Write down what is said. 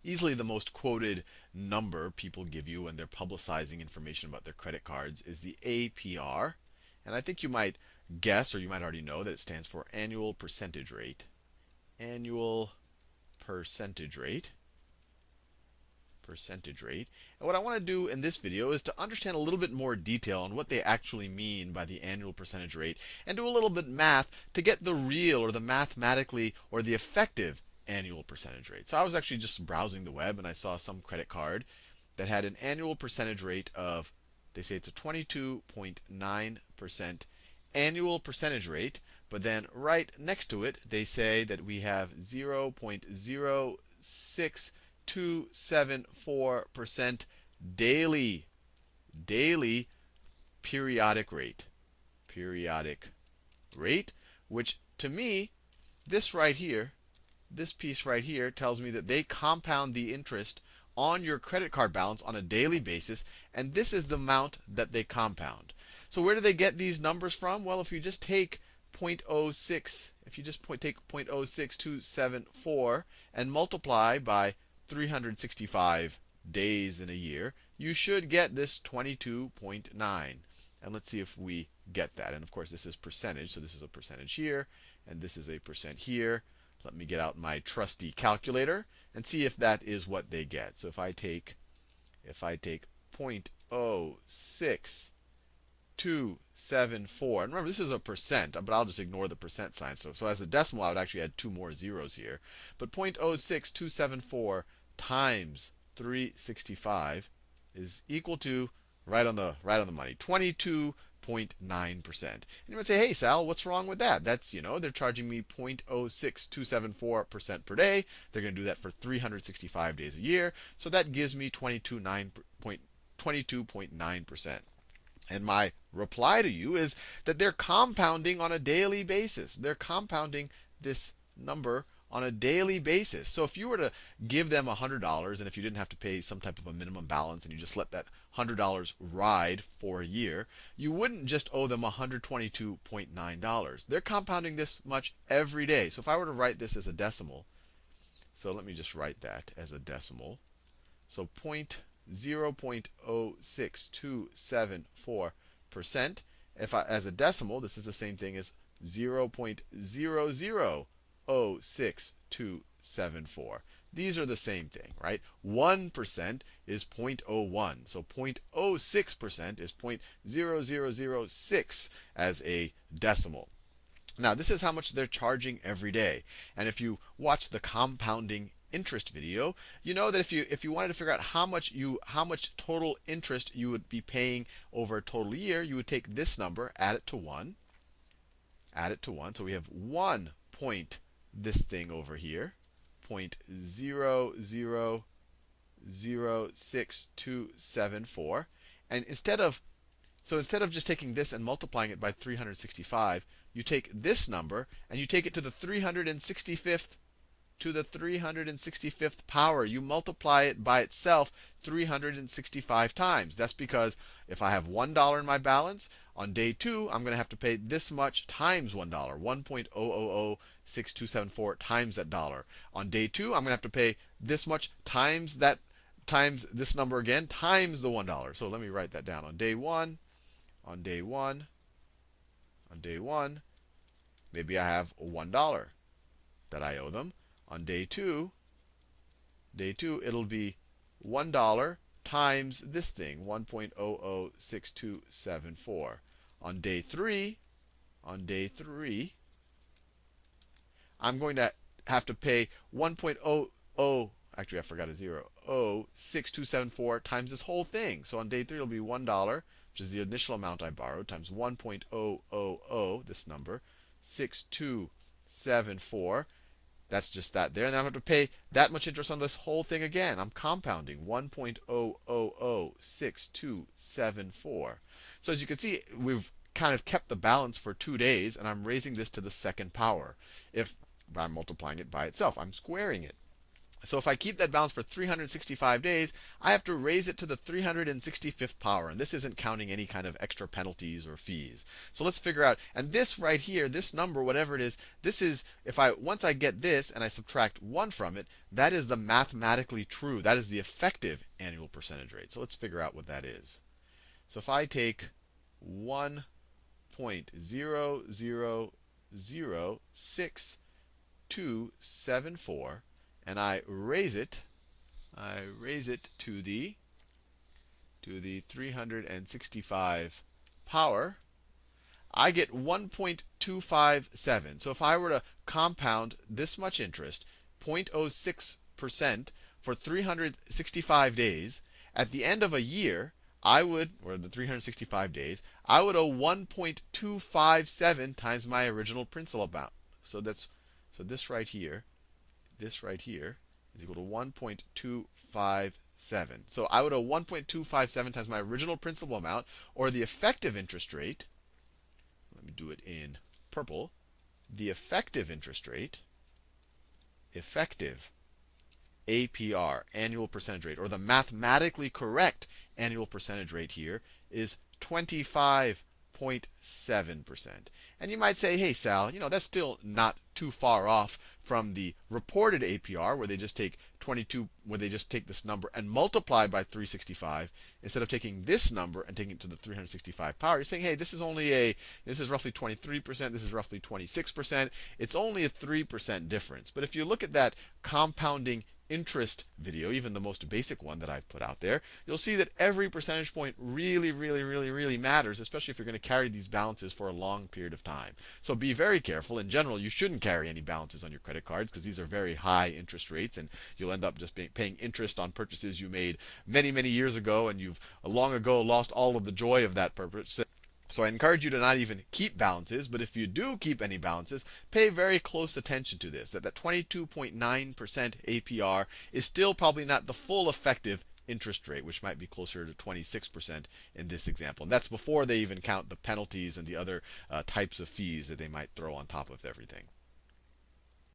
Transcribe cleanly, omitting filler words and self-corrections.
easily the most quoted number people give you when they're publicizing information about their credit cards is the APR. And I think you might guess, or you might already know, that it stands for annual percentage rate. Annual percentage rate. Percentage rate. And what I want to do in this video is to understand a little bit more detail on what they actually mean by the annual percentage rate, and do a little bit math to get the real, or the mathematically, or the effective annual percentage rate. So I was actually just browsing the web and I saw some credit card that had an annual percentage rate of, they say it's a 22.9% annual percentage rate, but then right next to it they say that we have 0.06274% daily periodic rate. Periodic rate, which to me, this right here, this piece right here tells me that they compound the interest on your credit card balance on a daily basis, and this is the amount that they compound. So where do they get these numbers from? Well, if you just take 0.06, if you just take 0.06274 and multiply by 365 days in a year, you should get this 22.9. And let's see if we get that. And of course, this is percentage, so this is a percentage here, and this is a percent here. Let me get out my trusty calculator and see if that is what they get. So if I take 0.06274, and remember this is a percent, but I'll just ignore the percent sign. So as a decimal, I would actually add 2 more zeros here. But 0.06274 times 365 is equal to, right on the money, 22.9%. And you might say, hey, Sal, what's wrong with that? That's, they're charging me 0.06274% per day. They're going to do that for 365 days a year. So that gives me 22.9%. And my reply to you is that they're compounding on a daily basis. They're compounding this number on a daily basis. So if you were to give them $100, and if you didn't have to pay some type of a minimum balance, and you just let that $100 ride for a year, you wouldn't just owe them $122.9. They're compounding this much every day. So if I were to write this as a decimal, so let me just write that as a decimal. So 0.0627%. As a decimal, this is the same thing as 0.000624. These are the same thing, right? 1% is 0.01. So 0.06% is 0.0006 as a decimal. Now, this is how much they're charging every day. And if you watch the compounding interest video, you know that if you wanted to figure out how much total interest you would be paying over a total year, you would take this number, add it to 1. Add it to 1. So we have 1 point this thing over here, 0.000624. And instead of just taking this and multiplying it by 365, you take this number and you take it to the 365th power. You multiply it by itself 365 times. That's because if I have $1 in my balance, on day 2, I'm going to have to pay this much times $1, 1.0006274 times that dollar. On day 2, I'm going to have to pay this much times that, times this number again, times the $1. So let me write that down. On day 1, maybe I have $1 that I owe them. On day 2, it'll be $1 times this thing, 1.006274. On day 3, I'm going to have to pay 1.00, actually I forgot a 0.06274 times this whole thing. So on day 3 it'll be $1, which is the initial amount I borrowed, times 1.000, this number, 6274. That's just that there. And then I have to pay that much interest on this whole thing again. I'm compounding 1.0006274. So as you can see, we've kind of kept the balance for 2 days, and I'm raising this to the second power. If I'm multiplying it by itself, I'm squaring it. So if I keep that balance for 365 days, I have to raise it to the 365th power. And this isn't counting any kind of extra penalties or fees. So let's figure out, and this right here, this number, whatever it is, this is, once I get this and I subtract 1 from it, that is the mathematically true, that is the effective annual percentage rate. So let's figure out what that is. So if I take 1.0006274 and I raise it to the 365 power, I get 1.257. So if I were to compound this much interest, 0.06% for 365 days, at the end of a year, I would, or the 365 days, I would owe 1.257 times my original principal amount. So this right here is equal to 1.257. So I would owe 1.257 times my original principal amount, or the effective interest rate. Let me do it in purple. The effective interest rate, effective APR, annual percentage rate, or the mathematically correct annual percentage rate here is 25.7%. And you might say, hey, Sal, that's still not too far off from the reported APR, where they just take this number and multiply by 365 instead of taking this number and taking it to the 365 power. You're saying, hey, this is roughly 23%, this is roughly 26%. It's only a 3% difference. But if you look at that compounding interest video, even the most basic one that I've put out there, you'll see that every percentage point really, really, really, really matters, especially if you're going to carry these balances for a long period of time. So be very careful. In general, you shouldn't carry any balances on your credit cards because these are very high interest rates, and you'll end up just paying interest on purchases you made many, many years ago, and you've long ago lost all of the joy of that purchase. So I encourage you to not even keep balances, but if you do keep any balances, pay very close attention to this, that 22.9% APR is still probably not the full effective interest rate, which might be closer to 26% in this example. And that's before they even count the penalties and the other types of fees that they might throw on top of everything.